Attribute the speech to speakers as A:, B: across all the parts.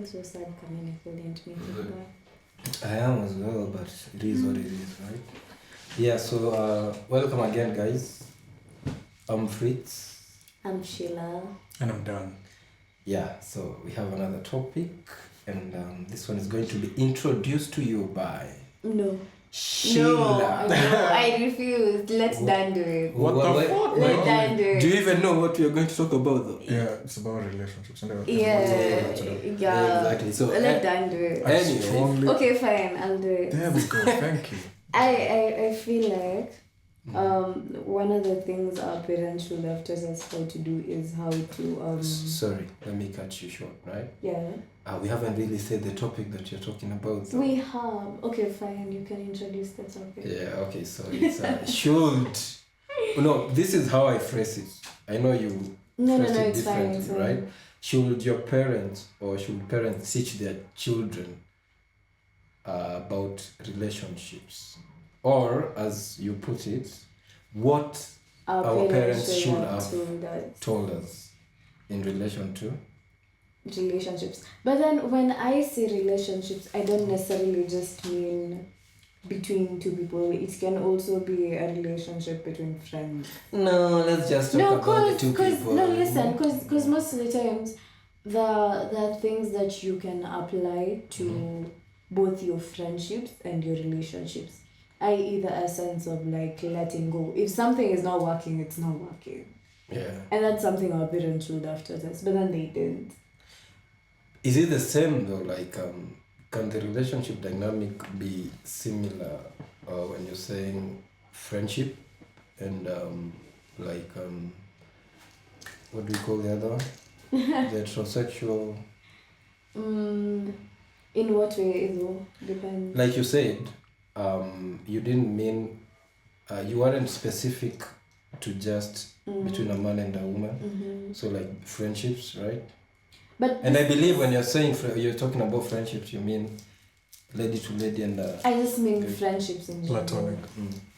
A: So sad coming didn't make it back.
B: I am as well, but it is what it is, right? Yeah, so welcome again, guys. I'm Fritz.
A: I'm Sheila.
C: And I'm done.
B: Yeah, so we have another topic, and this one is going to be introduced to you by
A: No.
B: Sheila.
A: No, I refuse. Let Dan do it.
C: What the fuck?
A: Let Dan do it.
B: Do you even know what we are going to talk about, though?
C: Yeah, it's about relationships.
A: Yeah.
B: Exactly. So
A: let Dan do it.
B: Anyway.
A: Okay, fine. I'll do it.
C: There we go. Thank you.
A: I feel like one of the things our parents should have taught us how to do is how to
B: Sorry, let me cut you short, right?
A: Yeah.
B: We haven't really said the topic that you're talking about, though.
A: We have. Okay, fine. You can introduce the topic.
B: Yeah, okay, so it's should. No, this is how I phrase it. I know you phrase it
A: it's fine,
B: differently, right? Should your parents or should parents teach their children about relationships? Or, as you put it, what our parents should have told us in relation to
A: relationships. But then when I say relationships, I don't necessarily just mean between two people. It can also be a relationship between friends.
B: No, let's just talk about the two people.
A: No, listen, because most of the times the things that you can apply to both your friendships and your relationships, i.e. the essence of like letting go. If something is not working, it's not working.
B: Yeah.
A: And that's something our parents should have taught us, but then they didn't.
B: Is it the same though? Like, can the relationship dynamic be similar when you're saying friendship and what do we call the other one? The heterosexual.
A: In what way though? Depends.
B: Like you said, you didn't mean you weren't specific to just between a man and a woman. So like friendships, right? And I believe when you're saying you're talking about friendships, you mean lady to lady and
A: I just mean friendships in general.
C: Platonic.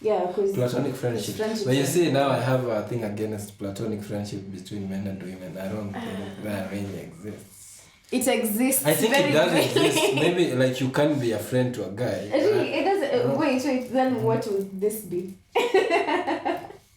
A: Yeah, because
B: platonic friendships. But you see, now I have a thing against platonic friendship between men and women. I don't think that really exists.
A: It exists.
B: I think it does exist. Maybe like you can be a friend to a guy.
A: Really, it doesn't. Wait. Then what would this be?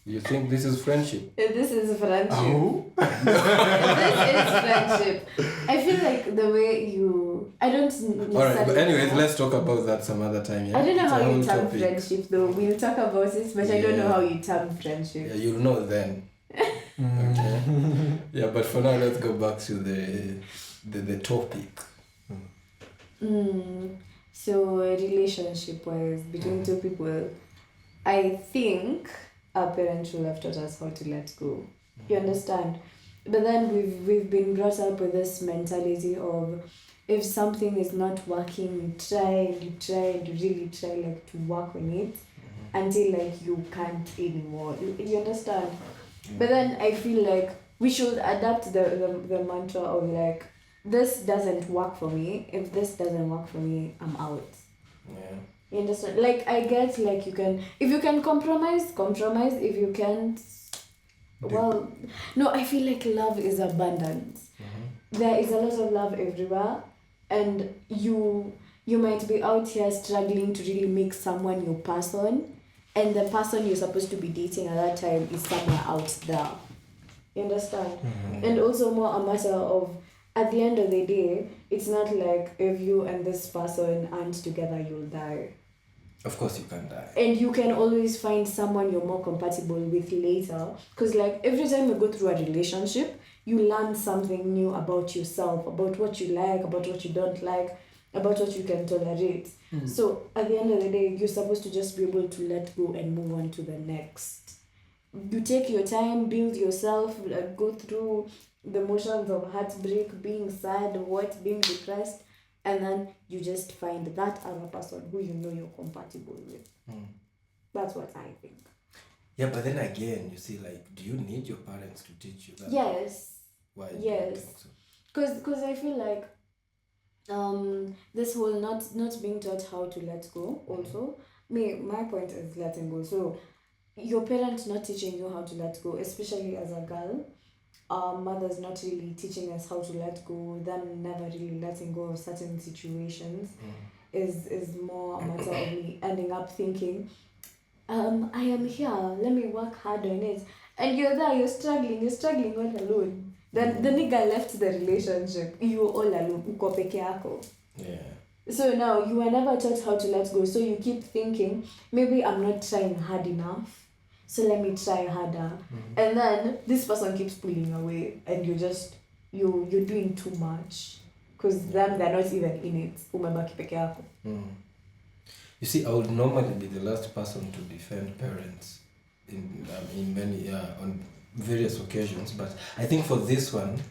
B: You think this is friendship?
A: This is friendship.
C: Oh?
A: This is friendship. I feel like the way you... I don't necessarily...
B: Alright, but anyways, let's talk about that some other time, yeah?
A: I don't know
B: It's
A: how
B: a
A: you
B: whole
A: term
B: topic.
A: friendship though. We'll talk about it, but I don't know how you term friendship.
B: Yeah, you'll know then. Okay. Yeah, but for now, let's go back to the topic.
A: So, relationship-wise, between two people, I think our parents should have taught us how to let go. You understand? But then we've been brought up with this mentality of if something is not working, you really try like to work on it until like you can't anymore. You understand? But then I feel like we should adapt the mantra of like, this doesn't work for me. If this doesn't work for me, I'm out.
B: Yeah.
A: You understand? Like, I get, like, if you can compromise. If you can't, well, no, I feel like love is abundant. There is a lot of love everywhere, and you might be out here struggling to really make someone your person, and the person you're supposed to be dating at that time is somewhere out there. You understand? And also more a matter of, at the end of the day, it's not like if you and this person aren't together, you'll die.
B: Of course you can die.
A: And you can always find someone you're more compatible with later. Because like every time you go through a relationship, you learn something new about yourself, about what you like, about what you don't like, about what you can tolerate. So at the end of the day, you're supposed to just be able to let go and move on to the next. You take your time, build yourself, go through the motions of heartbreak, being sad, being depressed, and then you just find that other person who you know you're compatible with. That's what I think.
B: Yeah, but then again, you see, like, do you need your parents to teach you that?
A: Yes.
B: Why?
A: Yes.
B: Do you think so?
A: Because I feel like this whole not being taught how to let go also. My point is letting go. So your parents not teaching you how to let go, especially as a girl, our mothers not really teaching us how to let go, them never really letting go of certain situations, is more a matter of me ending up thinking, I am here, let me work hard on it. And you're there, you're struggling all alone. Then the nigga left the relationship, you're all alone, uko peke yako.
B: Yeah.
A: So now you were never taught how to let go, so you keep thinking, maybe I'm not trying hard enough, so let me try harder. And then this person keeps pulling away, and you're doing too much, because them, they're not even in it. Umebaki peke yako.
B: You see, I would normally be the last person to defend parents in many on various occasions, but I think for this one,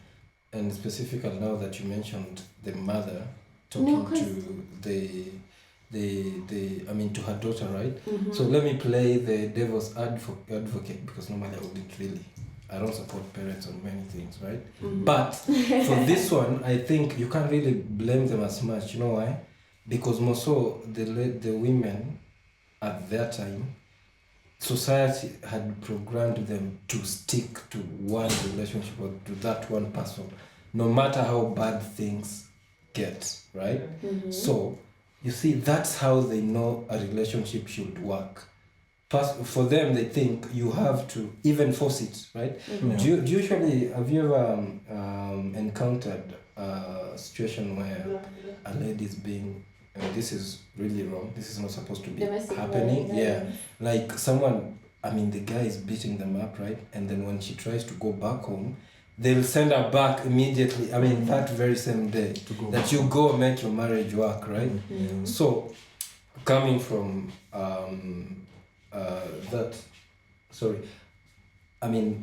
B: and specifically now that you mentioned the mother talking to her daughter, right? So let me play the devil's advocate, because normally I wouldn't really. I don't support parents on many things, right? But for this one, I think you can't really blame them as much. You know why? Because more so the women at that time, society had programmed them to stick to one relationship or to that one person, no matter how bad things get, right? So you see, that's how they know a relationship should work. For them, they think you have to even force it, right? Do you usually, have you ever encountered a situation where a lady is being, and this is really wrong, this is not supposed to be happening, like someone, the guy is beating them up, right? And then when she tries to go back home, they'll send her back immediately, that very same day, that you go make your marriage work, right? So coming from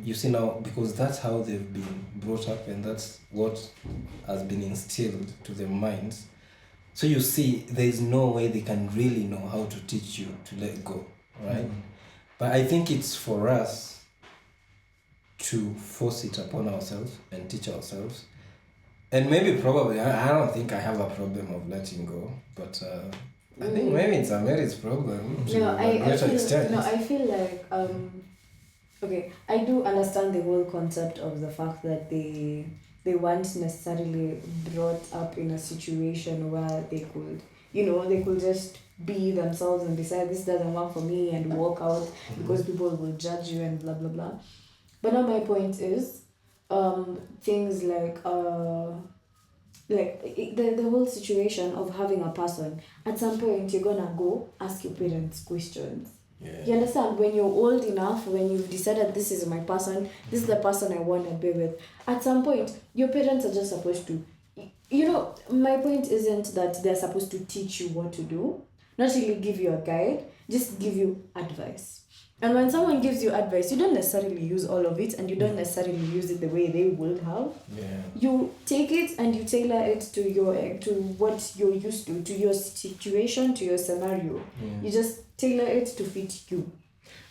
B: you see now, because that's how they've been brought up and that's what has been instilled to their minds. So you see, there's no way they can really know how to teach you to let go, right? But I think it's for us to force it upon ourselves and teach ourselves. And maybe probably, I don't think I have a problem of letting go, but I think maybe it's a marriage problem to a greater extent.
A: No, I feel like, okay, I do understand the whole concept of the fact that they weren't necessarily brought up in a situation where they could just be themselves and decide this doesn't work for me and walk out because people will judge you and blah blah blah. But now my point is, things like the whole situation of having a person, at some point you're gonna go ask your parents questions. You understand? When you're old enough, when you've decided this is my person, this is the person I want to be with, at some point your parents are just supposed to, my point isn't that they're supposed to teach you what to do, not really give you a guide, just give you advice. And when someone gives you advice, you don't necessarily use all of it, and you don't necessarily use it the way they would have. You take it and you tailor it to what you're used to your situation, to your scenario. You just tailor it to fit you.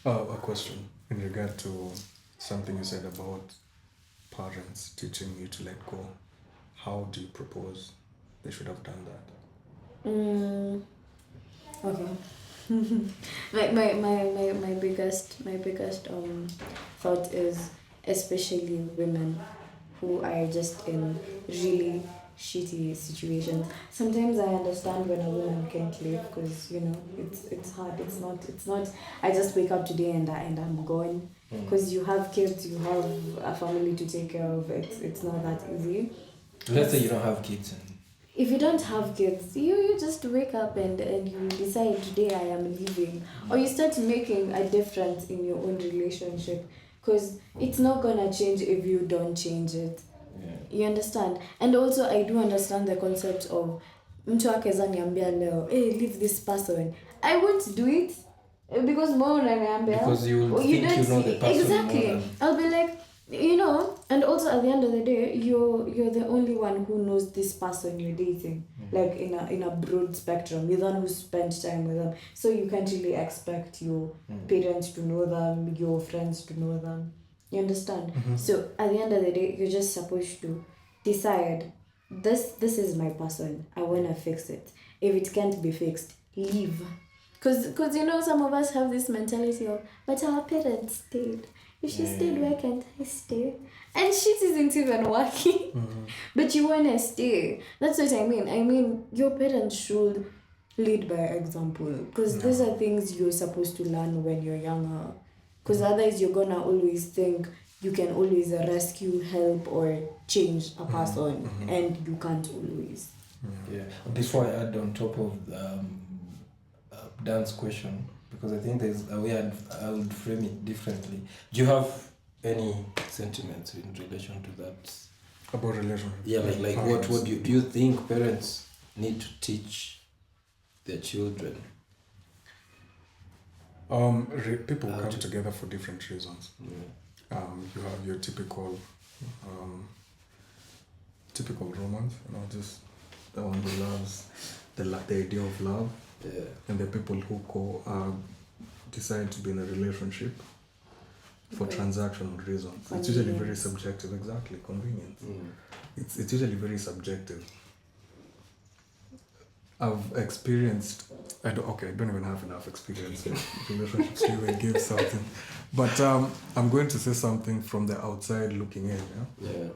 C: A question in regard to something you said about parents teaching you to let go. How do you propose they should have done that?
A: Okay. my biggest thought is, especially women who are just in really shitty situations. Sometimes I understand when a woman can't leave, because it's hard. It's not I just wake up today and I'm gone, because you have kids, you have a family to take care of. It's not that easy.
B: Let's say you don't have kids.
A: If you don't have kids, you just wake up and you decide, today I am leaving. Or you start making a difference in your own relationship, because it's not gonna change if you don't change it. You understand? And also I do understand the concept of mtu akeza niambia leo, hey, leave this person. I won't do it, because
B: because you will think you know the person.
A: Exactly. I'll be like, and also at the end of the day, you're the only one who knows this person you're dating, like in a broad spectrum. You're the one who spent time with them, so you can't really expect your parents to know them, your friends to know them. You understand? So at the end of the day, you're just supposed to decide, this is my person, I want to fix it. If it can't be fixed, leave. Because some of us have this mentality of, but our parents stayed. If she stayed, why can't I stay? And shit isn't even working. But you wanna stay. That's what I mean. I mean, your parents should lead by example. Because these are things you're supposed to learn when you're younger. Because otherwise you're gonna always think you can always rescue, help, or change a person. And you can't always.
B: Yeah. Before I add on top of Dan's question, because I think there's a way I would frame it differently. Do you have any sentiments in relation to that?
C: About relationship?
B: Yeah, like what do you think parents need to teach their children?
C: People come together for different reasons. You have your typical romance, just the one who loves the idea of love, and the people who decide to be in a relationship for transactional reasons. It's usually very subjective. Exactly, convenience. It's usually very subjective. I've experienced. I don't even have enough experience in relationships to even give something, but I'm going to say something from the outside looking in.
B: Yeah.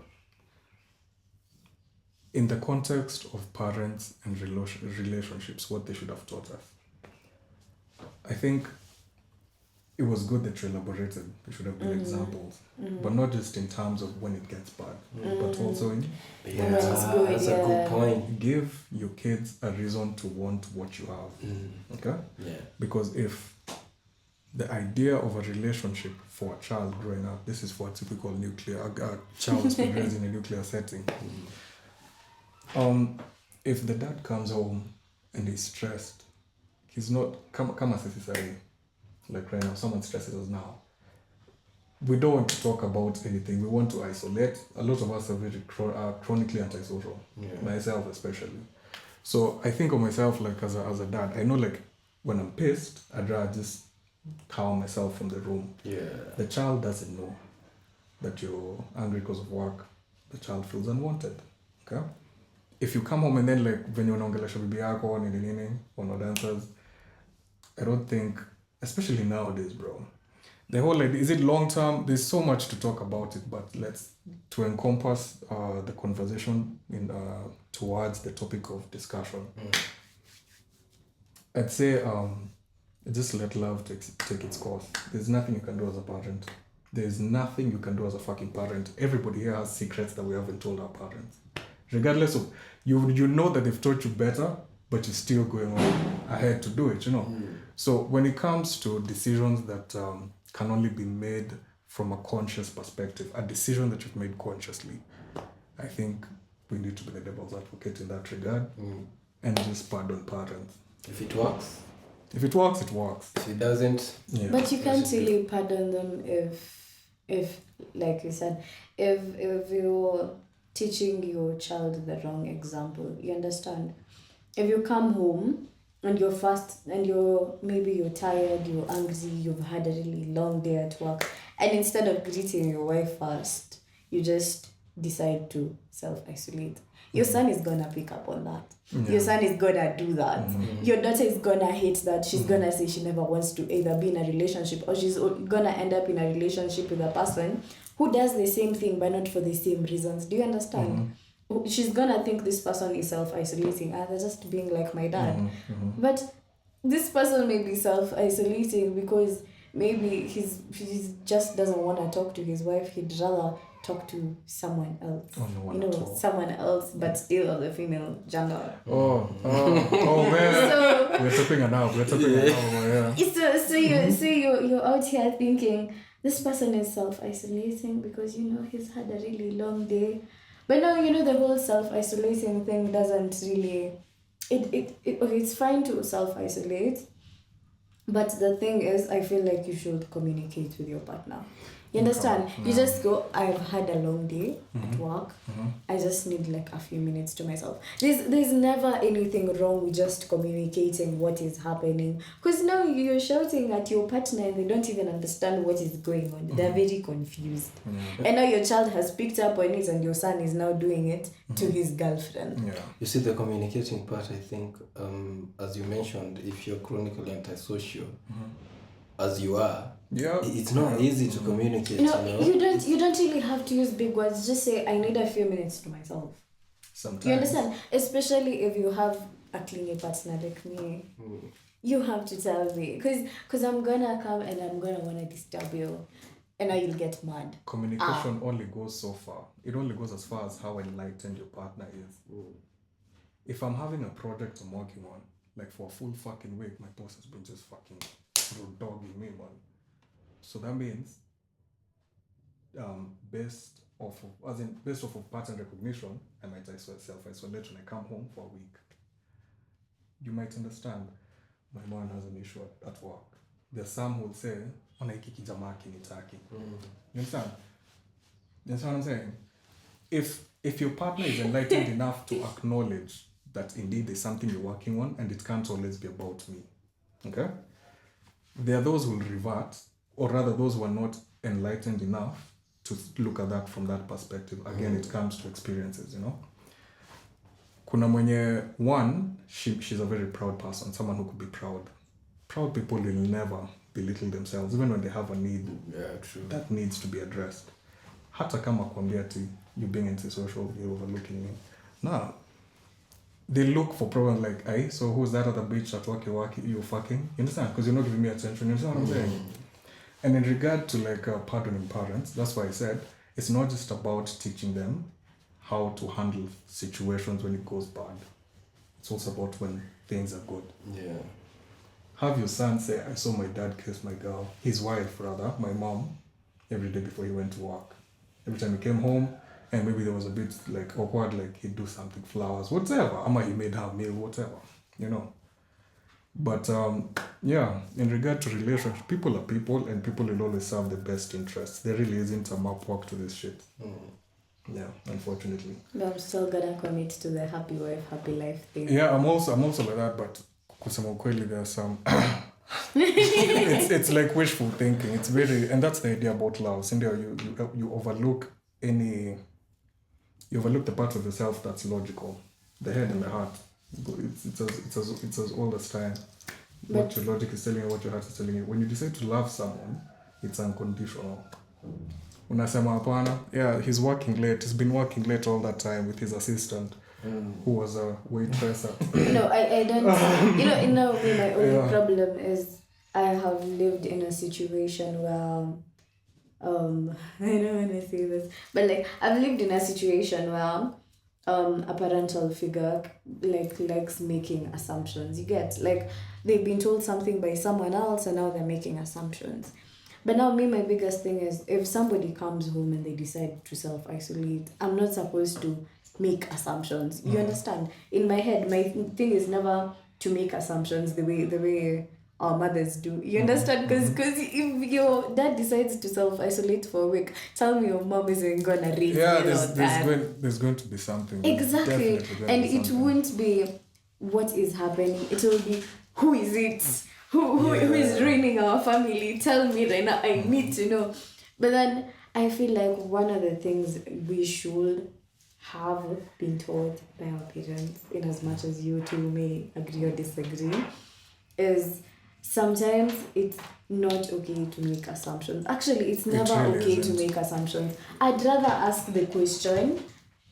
C: In the context of parents and relationships, what they should have taught us. I think it was good that you elaborated. There should have been examples, but not just in terms of when it gets bad, but also in
B: That's a good point.
C: Give your kids a reason to want what you have. Okay?
B: Yeah.
C: Because if the idea of a relationship for a child growing up, this is for a typical child who's been raised in a nuclear setting. If the dad comes home and he's stressed, he's not kama sisi, like right now, someone stresses us now. We don't want to talk about anything. We want to isolate. A lot of us are very chronically antisocial, myself especially. So I think of myself like as a dad. I know like when I'm pissed, I'd rather just calm myself from the room.
B: Yeah.
C: The child doesn't know that you're angry because of work. The child feels unwanted. Okay? If you come home and then like when you're unaongelesha bibi yako nini or dancers, I don't think, especially nowadays, bro. The whole idea, is it long term? There's so much to talk about it, but to encompass the conversation in towards the topic of discussion. I'd say just let love take its course. There's nothing you can do as a parent. There's nothing you can do as a fucking parent. Everybody here has secrets that we haven't told our parents. Regardless of, you know that they've taught you better, but you're still going on ahead to do it, So when it comes to decisions that can only be made from a conscious perspective, a decision that you've made consciously, I think we need to be the devil's advocate in that regard and just pardon parents.
B: If it works.
C: If it works, it works.
B: If it doesn't.
C: Yeah.
A: But you can't really pardon them if like you said, if you're teaching your child the wrong example. You understand? If you come home and you're fast and maybe you're tired, you're angry, you've had a really long day at work, and instead of greeting your wife first, you just decide to self-isolate. Your son is gonna pick up on that. Yeah. Your son is gonna do that. Your daughter is gonna hate that. She's gonna say she never wants to either be in a relationship or she's gonna end up in a relationship with a person who does the same thing but not for the same reasons. Do you understand? She's gonna think this person is self-isolating and they're just being like my dad. But this person may be self-isolating because maybe he just doesn't want to talk to his wife. He'd rather talk to someone else. Someone else, but still of the female gender.
C: Oh man.
A: So
C: we're tapping it out.
A: So you're out here thinking this person is self-isolating because he's had a really long day. But now the whole self-isolating thing doesn't really it's fine to self-isolate, but the thing is I feel like you should communicate with your partner. You understand? You just go, I've had a long day at work. I just need like a few minutes to myself. There's never anything wrong with just communicating what is happening. Because now you're shouting at your partner and they don't even understand what is going on. They're very confused. And now your child has picked up on it and your son is now doing it to his girlfriend.
C: Yeah.
B: You see, the communicating part, I think, as you mentioned, if you're chronically antisocial, as you are,
C: Yeah.
B: it's not easy to communicate.
A: You know, you don't really have to use big words. Just say, I need a few minutes to myself.
C: Sometimes.
A: You understand? Especially if you have a clingy partner like me. You have to tell me. Because I'm going to come and I'm going to want to disturb you. And now you'll get mad.
C: Communication only goes so far. It only goes as far as how enlightened your partner is. If I'm having a project I'm working on, like for a full fucking week, my boss has been just fucking dogging me, man. So that means, based off of pattern recognition, I might self-isolate when I come home for a week. You might understand, my man has an issue at work. There's some who will say, "Onaiki kijama kinitaki." You understand? You understand what I'm saying? If your partner is enlightened enough to acknowledge that indeed there's something you're working on and it can't always be about me, okay? There are those who will revert, or rather those who are not enlightened enough to look at that from that perspective. Again, it comes to experiences, you know? Kuna mwenye, one, she's a very proud person, someone who could be proud. Proud people will never belittle themselves, even when they have a need.
B: Yeah, true.
C: That needs to be addressed. Hata kama kuambia ati you being antisocial, you're overlooking me. Nah. They look for problems like, hey, so who's that other bitch at work you're fucking? You understand? Because you're not giving me attention. You understand what I'm saying? And in regard to like pardoning parents, that's why I said it's not just about teaching them how to handle situations when it goes bad. It's also about when things are good.
B: Yeah.
C: Have your son say, I saw my dad kiss my girl, his wife rather, my mom, every day before he went to work. Every time he came home, and maybe there was a bit like awkward, like he'd do something, flowers, whatever. Ama he made her meal, whatever, you know. But yeah, in regard to relationships, people are people, and people will always serve the best interests. There really isn't a map work to this shit. Yeah, unfortunately.
A: But I'm still gonna commit to the happy wife, happy life thing.
C: Yeah, I'm also like that, but kusema ukweli, there's some it's like wishful thinking. It's very, and that's the idea about love. Cindy, you overlook the part of yourself that's logical, the head and the heart. It's as old as time. What your logic is telling you, what your heart is telling you. When you decide to love someone, it's unconditional. Unasema hapana, yeah, he's working late. He's been working late all that time with his assistant, who was a waitress.
A: No, I don't. You know, my only problem is I have lived in a situation where, I don't want to say this, but like I've lived in a situation where, a parental figure likes making assumptions. You get, like, they've been told something by someone else and now they're making assumptions. But now my biggest thing is, if somebody comes home and they decide to self-isolate, I'm not supposed to make assumptions. You understand? In my head, my thing is never to make assumptions the way our mothers do. You understand? Because if your dad decides to self-isolate for a week, tell me your mom isn't gonna raise
C: there's going to be something.
A: Exactly. And it won't be what is happening. It will be, who is it? Who is ruining our family? Tell me right now. I need to know. But then I feel like one of the things we should have been taught by our parents, in as much as you two may agree or disagree, is sometimes it's not okay to make assumptions. Actually, it's never okay to make assumptions. I'd rather ask the question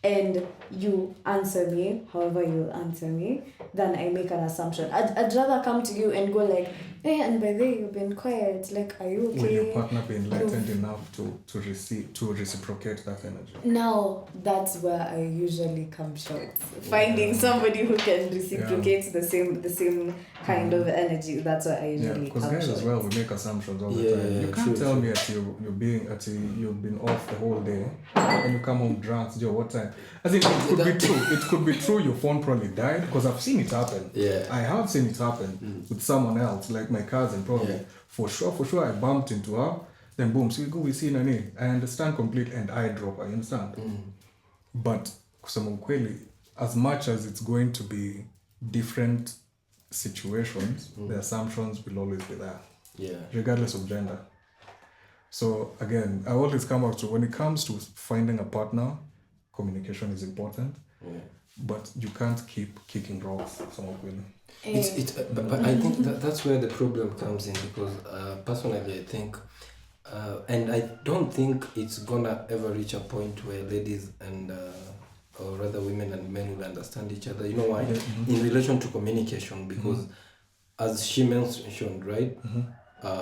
A: and you answer me however you answer me than I make an assumption. I'd rather come to you and go like, hey, and by the way, you've been quiet, like, are you okay?
C: Will your partner be enlightened enough to reciprocate that energy?
A: Now, that's where I usually come short. Finding somebody who can reciprocate the same kind of energy, that's where I usually come short.
C: Because guys as well, we make assumptions all the time. You can't tell me that you've been off the whole day and you come home drunk. Joe, what time? I think it could be true. It could be true your phone probably died, because I've seen it happen. Yeah. I have seen it happen with someone else, like my cousin probably. Yeah. For sure I bumped into her, then boom, so we see Nani. I understand completely and I drop her, you understand? But kusema ukweli, as much as it's going to be different situations, the assumptions will always be there. Yeah. Regardless of gender. So again, I always come back to, when it comes to finding a partner, communication is important. Yeah. but you can't keep kicking rocks.
B: But I think that's where the problem comes in, because personally I think, and I don't think it's gonna ever reach a point where ladies and or rather women and men will understand each other. You know why? In relation to communication, because as she mentioned, right?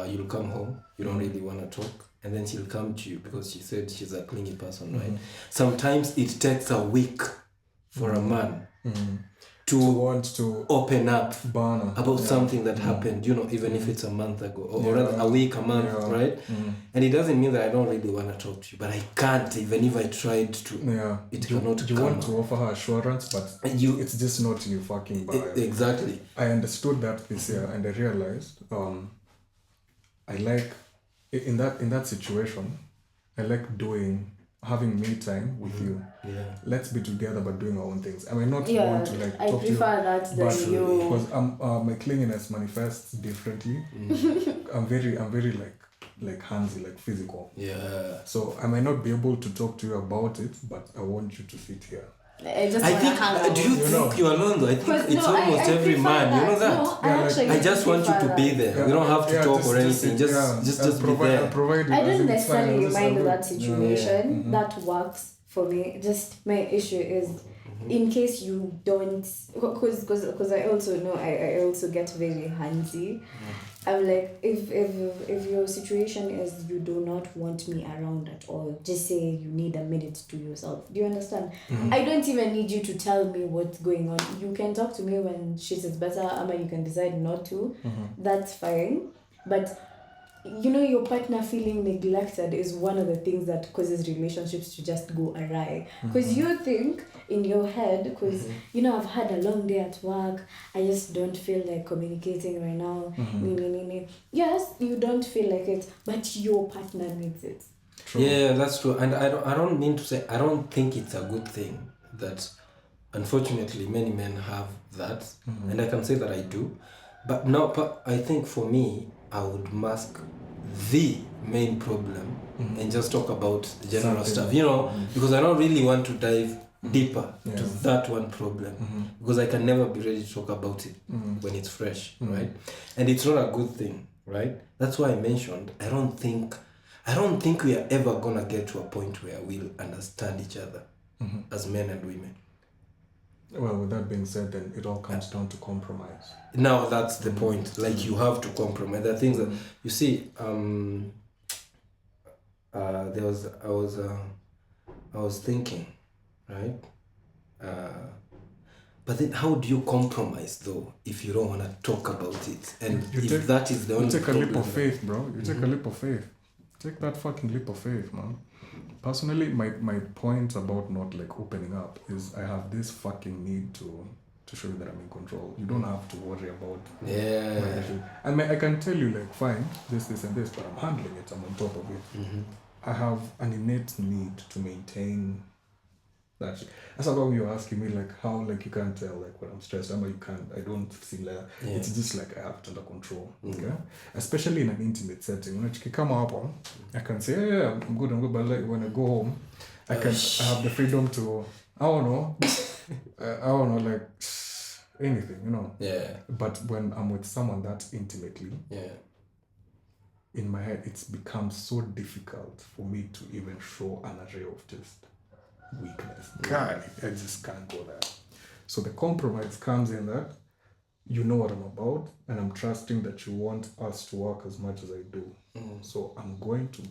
B: You'll come home, you don't really want to talk, and then she'll come to you because she said she's a clingy person, right? Sometimes it takes a week for a man to
C: want to
B: open up about
C: Yeah.
B: something that happened, you know, even if it's a month ago or rather a week, a month, right? And it doesn't mean that I don't really want to talk to you, but I can't, even if I tried to. It cannot
C: You
B: come
C: want
B: up.
C: to offer her assurance, but it's just not you fucking buy.
B: Exactly.
C: I understood that this year, and I realized I like in that situation, I like having me time with you.
B: Yeah.
C: Let's be together, but doing our own things. I may not
A: Yeah,
C: want to like
A: I
C: talk to you,
A: prefer that
C: but
A: than you.
C: because my clinginess manifests differently. I'm very like handsy, like physical.
B: Yeah.
C: So I might not be able to talk to you about it, but I want you to sit here.
A: I just want to hang out.
B: Do you think you're alone though? I think it's almost every man. You know that?
A: No,
B: I just want you to be there.
C: Yeah,
B: we don't have to talk or anything.
C: Just
B: be there.
C: I
A: don't necessarily mind that situation.
B: Yeah.
A: That works for me. Just my issue is, in case you don't, because I also know I also get very handsy. I'm like, if your situation is you do not want me around at all, just say you need a minute to yourself. Do you understand? I don't even need you to tell me what's going on. You can talk to me when shit is better, Ama you can decide not to. That's fine. But you know, your partner feeling neglected is one of the things that causes relationships to just go awry. Because you think in your head, because you know, I've had a long day at work, I just don't feel like communicating right now. Yes, you don't feel like it, but your partner needs it.
B: True. Yeah, that's true. And I don't mean to say, I don't think it's a good thing that unfortunately many men have that. And I can say that I do. But I think for me, I would mask the main problem and just talk about the general stuff, you know, because I don't really want to dive deeper to that one problem, because I can never be ready to talk about it when it's fresh, right? And it's not a good thing, right? That's why I mentioned I don't think we are ever gonna get to a point where we'll understand each other as men and women.
C: Well, with that being said, then it all comes down to compromise.
B: Now that's the point. Like you have to compromise. There are things that you see. I was thinking, right? But then, how do you compromise though if you don't want to talk about it? And that is the only
C: you take
B: problem,
C: a leap of faith, bro. You take a leap of faith. Take that fucking leap of faith, man. Personally, my point about not like opening up is I have this fucking need to show you that I'm in control. You don't have to worry about my issue. I can tell you like, fine, this and this, but I'm handling it. I'm on top of it. I have an innate need to maintain that shit. That's why when you're asking me like how like you can't tell like when I'm stressed. I don't seem like that. It's just like I have it under control. Okay? Especially in an intimate setting. When you come up on, I can say, yeah, I'm good, but like when I go home, I have the freedom to I don't know, like anything, you know.
B: Yeah.
C: But when I'm with someone that intimately, in my head, it's become so difficult for me to even show an array of just weakness. God, I just can't go there. So the compromise comes in that you know what I'm about, and I'm trusting that you want us to work as much as I do. So I'm going to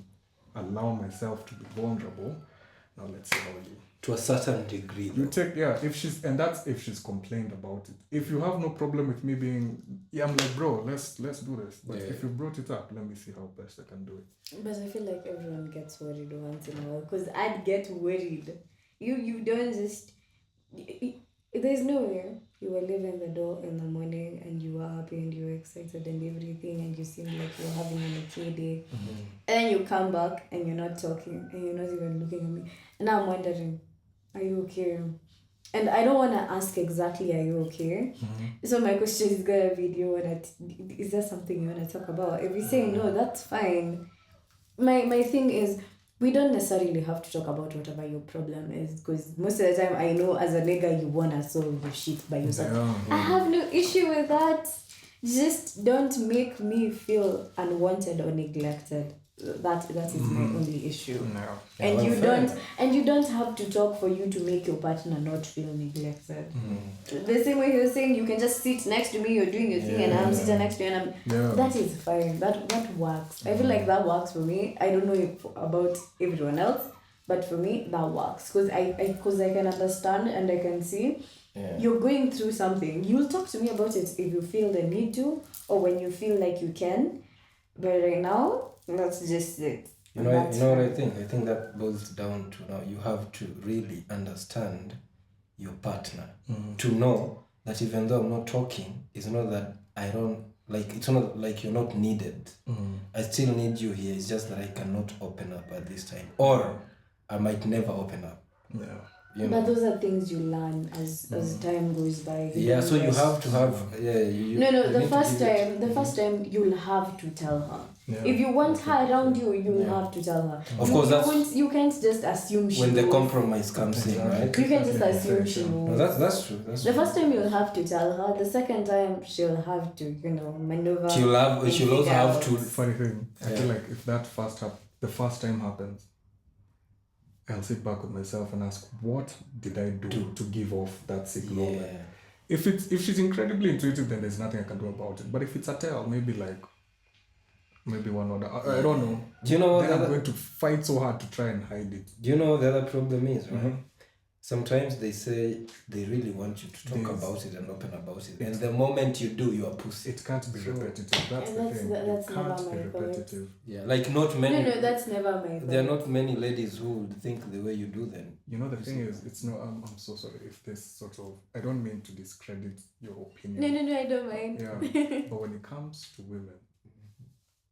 C: allow myself to be vulnerable. Now let's see how you.
B: To a certain degree.
C: You take, if she's complained about it. If you have no problem with me being, I'm like, bro, let's do this. But if you brought it up, let me see how best I can do it.
A: But I feel like everyone gets worried once in a while, because I'd get worried. You don't just, there's no way you were leaving the door in the morning and you were happy and you were excited and everything and you seem like you're having an okay day. And then you come back and you're not talking and you're not even looking at me. And now I'm wondering, are you okay? And I don't want to ask exactly, are you okay? So my question is gonna be, is there something you want to talk about? If you say no, that's fine. My thing is, we don't necessarily have to talk about whatever your problem is, because most of the time I know as a nigga you wanna solve your shit by yourself.
C: Yeah.
A: I have no issue with that. Just don't make me feel unwanted or neglected. That is my only issue.
C: No.
A: And
B: well,
A: you
B: fair.
A: don't have to talk for you to make your partner not feel neglected. The same way you're saying you can just sit next to me, you're doing your thing, and I'm sitting next to you, and that is fine. That works. I feel like that works for me. I don't know if about everyone else, but for me that works, because I can understand and I can see you're going through something. You'll talk to me about it if you feel the need to, or when you feel like you can. But right now, that's just it.
B: You know what I think? I think that boils down to now you have to really understand your partner to know that even though I'm not talking, it's not that I don't like. It's not like you're not needed. I still need you here. It's just that I cannot open up at this time, or I might never open up.
C: Yeah.
B: You know?
A: But those are things you learn as time goes by.
B: Yeah, so you have to have you
A: No, the
B: need to
A: first
B: give it.
A: first time you'll have to tell her.
C: Yeah.
A: If you want her around you, you'll have to tell her.
B: Of course, that's
A: you can't just assume she
B: when the
A: knows.
B: compromise comes in, right?
A: You can just assume she knows.
B: No, that's true. That's
A: The
B: true.
A: first time you'll have to tell her. The second time she'll have to, maneuver.
B: She'll also have to.
C: Funny thing, I feel like if that the first time happens, I'll sit back with myself and ask, what did I do to give off that signal?
B: Yeah.
C: If she's incredibly intuitive, then there's nothing I can do about it. But if it's a tell, maybe one other. I don't know.
B: Do you know what?
C: Then I'm going to fight so hard to try and hide it.
B: Do you know what the other problem is, right? Sometimes they say they really want you to talk about it and open about it, and the moment you do, you are pussy.
C: It can't be repetitive. That's
A: And
C: the
A: that's
C: thing.
A: that's
C: It
A: never
C: can't
A: my
C: be
A: fault.
C: repetitive.
B: Yeah, like not many.
A: No, that's never my fault.
B: There are not many ladies who would think the way you do them.
C: You know, the thing is, it's no. I'm so sorry if this sort of. I don't mean to discredit your opinion.
A: No, I don't mind.
C: Yeah, but when it comes to women,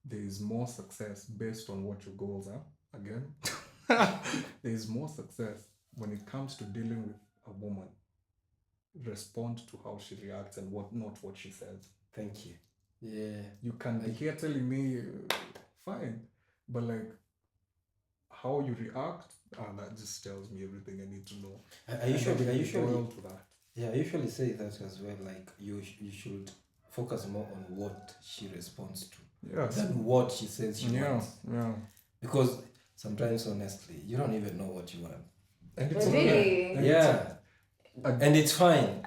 C: there is more success based on what your goals are. Again, there is more success when it comes to dealing with a woman. Respond to how she reacts and not what she says.
B: Thank you. Yeah.
C: You can be here telling me, fine, but like how you react, that just tells me everything I need to know.
B: I usually
C: loyal to that.
B: Yeah, I usually say that as well. Like you should focus more on what she responds to than what she says she wants.
C: Yeah.
B: Because sometimes, honestly, you don't even know what you want.
C: And it's
A: Really?
C: okay. And
B: Yeah. And it's fine.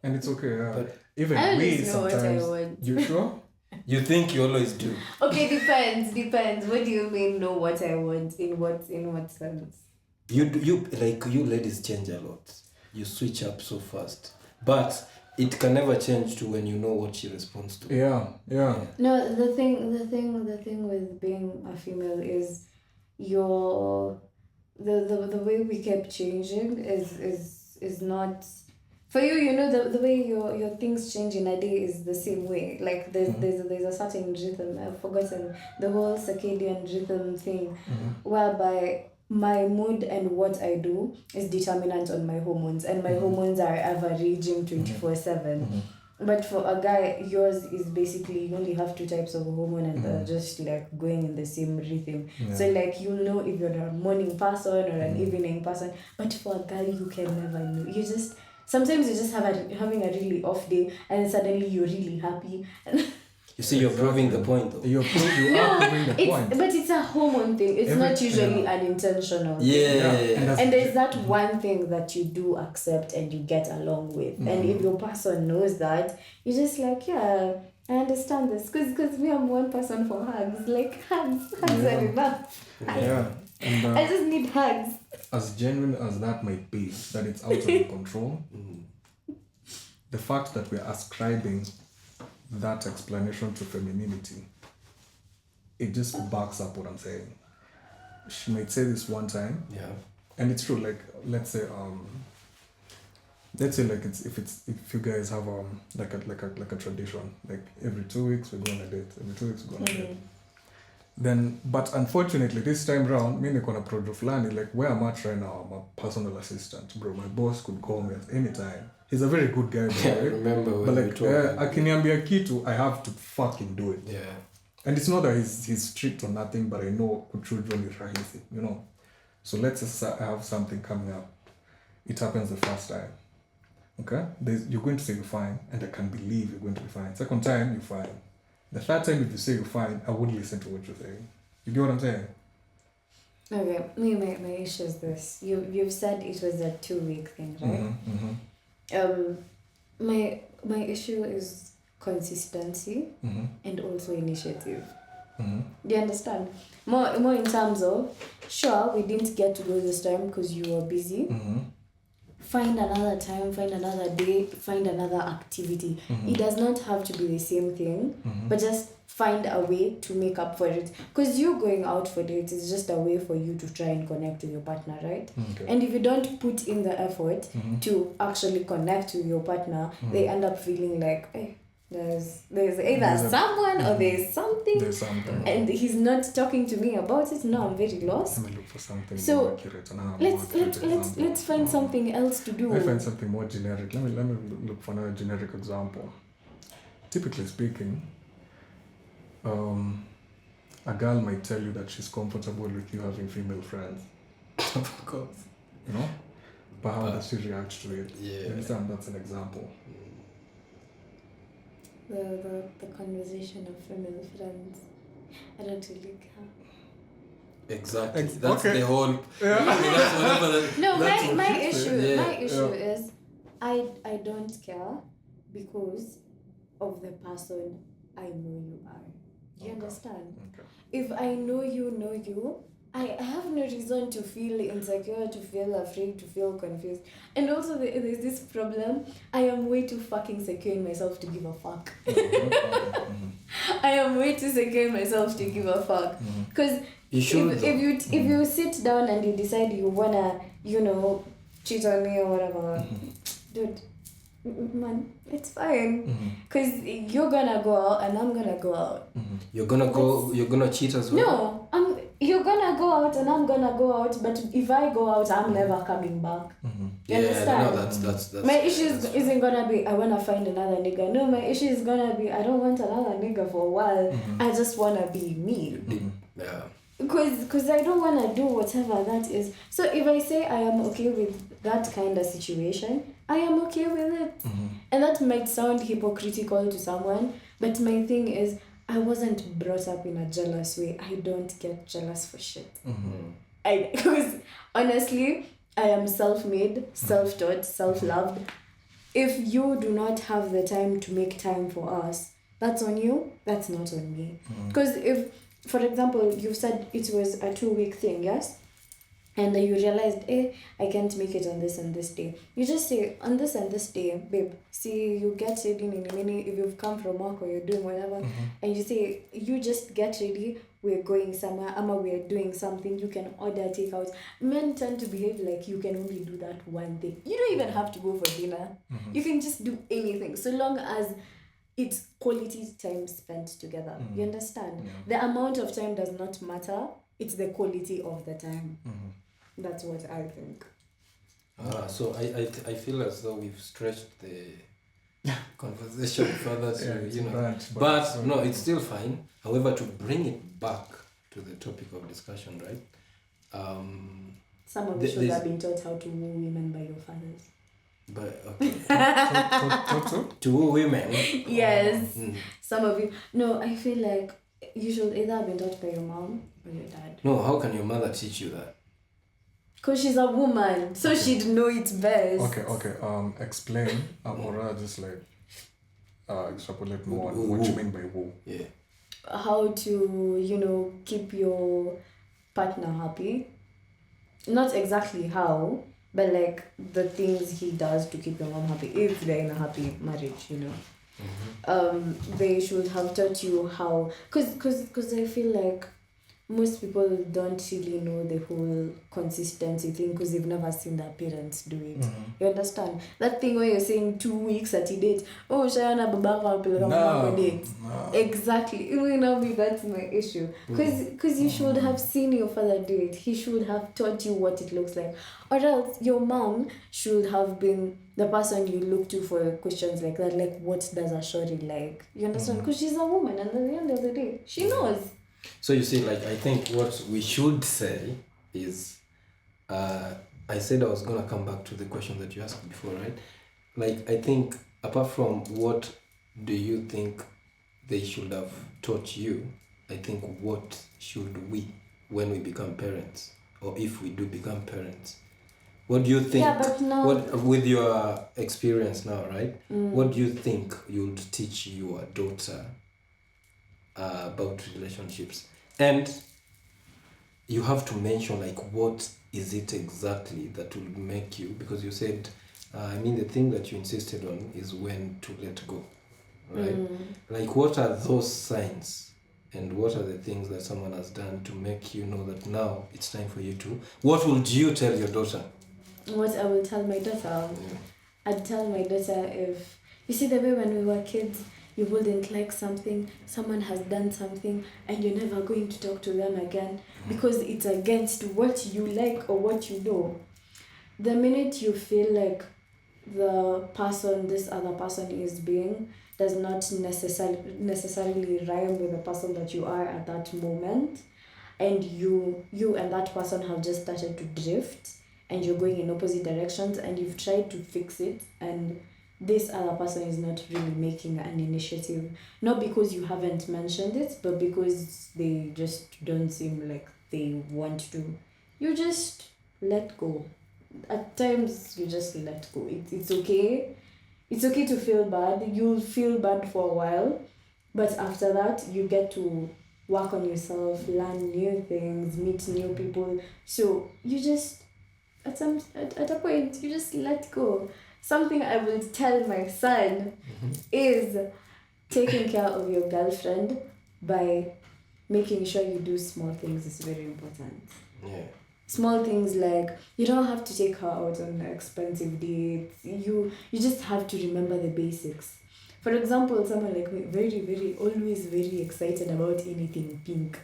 C: And it's okay. Yeah.
B: But
C: even
A: I
C: we
A: always know what I
C: sometimes.
A: want.
C: You sure?
B: You think you always do.
A: Okay, depends. What do you mean know what I want? In what sense?
B: You ladies change a lot. You switch up so fast. But it can never change to when you know what she responds to.
C: Yeah.
A: No, the thing with being a female is the way we kept changing is not for you. The way your things change in a day is the same way. Like there's a certain rhythm. I've forgotten the whole circadian rhythm thing, whereby my mood and what I do is determinant on my hormones, and my hormones are averaging 24/7. But for a guy, yours is basically you only have two types of hormone, and they're just like going in the same rhythm.
C: Yeah.
A: So like you'll know if you're a morning person or an evening person. But for a guy, you can never know. Sometimes you just having a really off day, and suddenly you're really happy.
B: You see, you're proving the point though.
C: You are proving the point.
A: But it's a hormone thing. It's not usually unintentional.
B: Yeah.
A: And there's that one thing that you do accept and you get along with. And if your person knows that, you're just like, yeah, I understand this. Because me, I'm one person for hugs. Like, hugs are enough.
C: Yeah. And,
A: I just need hugs.
C: as genuine as that might be, that it's out of your control, the fact that we're ascribing that explanation to femininity, it just backs up what I'm saying. She might say this one time, and it's true. Like let's say like if you guys have like a tradition, like every 2 weeks we go on a date, every 2 weeks we go on a date. Then, but unfortunately, this time round, me niko na project fulani, like where I'm at right now, I'm a personal assistant, bro. My boss could call me at any time. He's a very good guy,
B: I remember when
C: but
B: we
C: like,
B: talked.
C: akiniambia kitu, I have to fucking do it.
B: Yeah.
C: And it's not that he's strict or nothing, but I know kuchujwa is rahisi, you know. So let's just have something coming up. It happens the first time. Okay? You're going to say you're fine, and I can believe you're going to be fine. Second time, you're fine. The third time, if you say you're fine, I wouldn't listen to what you're saying. You get what I'm saying?
A: Okay, my issue is this. You've said it was a 2-week thing, right? My issue is consistency and also initiative. Do you understand? More in terms of, sure, we didn't get to go this time because you were busy. Find another time, find another day, find another activity. It does not have to be the same thing, but just find a way to make up for it. Because you going out for dates is just a way for you to try and connect with your partner, right?
C: Okay.
A: And if you don't put in the effort to actually connect with your partner, they end up feeling like, hey, there's either someone or there's something.
C: There's something.
A: And he's not talking to me about it. Now I'm very lost.
C: Let me look for something
A: So,
C: more accurate.
A: let's find something else to do.
C: I find something more generic. Let me look for another generic example. Typically speaking, a girl might tell you that she's comfortable with you having female friends.
B: Of course.
C: You know? But how does she react to it?
B: Yeah.
C: You understand? That's an example.
A: The conversation of female friends. I don't really care.
B: Exactly. That's the whole.
C: Yeah.
B: I mean, that's whatever.
A: No,
B: that's
A: my issue.
B: Yeah.
A: My issue is I don't care because of the person I know you are. Do you understand?
C: Okay.
A: If I know you, I have no reason to feel insecure, to feel afraid, to feel confused. And also there's this problem. I am way too fucking secure in myself to give a fuck. I am way too secure in myself to give a fuck. Because if you sit down and you decide you wanna, cheat on me or whatever, dude, man, it's fine. Because you're gonna go out and I'm gonna go out.
B: You're gonna cheat as well?
A: No, you're gonna go out and I'm gonna go out, but if I go out, I'm never coming back. You understand?
B: No, that's
A: my issue isn't gonna be I wanna find another nigga. No, my issue is gonna be I don't want another nigga for a while. I just wanna be me.
B: Yeah.
A: Because I don't wanna do whatever that is. So if I say I am okay with that kind of situation, I am okay with it. And that might sound hypocritical to someone, but my thing is I wasn't brought up in a jealous way. I don't get jealous for shit. Because honestly, I am self-made, self-taught, self-loved. If you do not have the time to make time for us, that's on you, that's not on me. Because if, for example, you said it was a 2-week thing, yes? And you realized, I can't make it on this and this day. You just say, on this and this day, babe, see, you get ready in a minute, if you've come from work or you're doing whatever, and you say, you just get ready, we're going somewhere, we're doing something, you can order takeout. Men tend to behave like you can only do that one thing. You don't even have to go for dinner. You can just do anything, so long as it's quality time spent together. You understand? The amount of time does not matter, it's the quality of the time. That's what I think.
B: So I feel as though we've stretched the conversation further to, but no, it's still fine. However, to bring it back to the topic of discussion, right?
A: Some of you should have been taught how to woo women by your fathers.
B: But okay. To woo women.
A: Yes. Some of you. No, I feel like you should either have been taught by your mom or your dad.
B: No, how can your mother teach you that?
A: Because she's a woman, so she'd know it best.
C: Okay. Explain, or rather just extrapolate more on what you mean by woo.
B: Yeah.
A: How to, keep your partner happy. Not exactly how, but like the things he does to keep your mom happy, if they're in a happy marriage, They should have taught you how, because I feel like most people don't really know the whole consistency thing because they've never seen their parents do it. You understand? That thing where you're saying 2 weeks at a date. Oh, Shayana Babaka will date. Exactly. You know me, that's my issue. Because you should have seen your father do it. He should have taught you what it looks like. Or else your mom should have been the person you look to for questions like that. Like, what does a shorty like? You understand? Because she's a woman, and at the end of the day, she knows.
B: So you see, like, I think what we should say is, I said I was gonna come back to the question that you asked before, right? Like, I think apart from what do you think they should have taught you, I think what should we, when we become parents, or if we do become parents, what do you think?
A: Yeah, but no.
B: What, with your experience now, right? What do you think you'd teach your daughter about relationships? And you have to mention, like, what is it exactly that will make you, because you said, the thing that you insisted on is when to let go, right? Like, what are those signs, and what are the things that someone has done to make you know that now it's time for you to, what would you tell your daughter?
A: What I will tell my daughter? I'd tell my daughter, if you see the way when we were kids, you wouldn't like something, someone has done something, and you're never going to talk to them again because it's against what you like or what you know. The minute you feel like the person this other person is being does not necessarily rhyme with the person that you are at that moment, and you and that person have just started to drift, and you're going in opposite directions, and you've tried to fix it, and this other person is not really making an initiative, not because you haven't mentioned it, but because they just don't seem like they want to, you just let go. At times you just let go. It's okay. It's okay to feel bad. You'll feel bad for a while, but after that you get to work on yourself, learn new things, meet new people. So you just at a point you just let go. Something I will tell my son is taking care of your girlfriend by making sure you do small things is very important.
B: Yeah.
A: Small things like you don't have to take her out on expensive dates. You just have to remember the basics. For example, someone like me, always very excited about anything pink.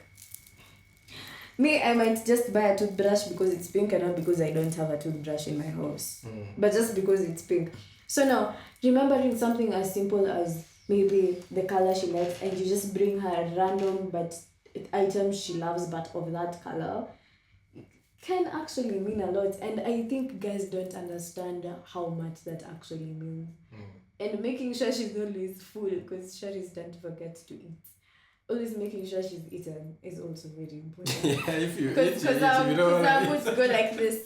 A: Me, I might just buy a toothbrush because it's pink and not because I don't have a toothbrush in my house. But just because it's pink. So now, remembering something as simple as maybe the color she likes, and you just bring her a random item she loves but of that color, can actually mean a lot. And I think guys don't understand how much that actually means. And making sure she's always full, because Shari's tend to forget to eat. Always making sure she's eaten is also very important.
B: Yeah, if you
A: Because I would go like this.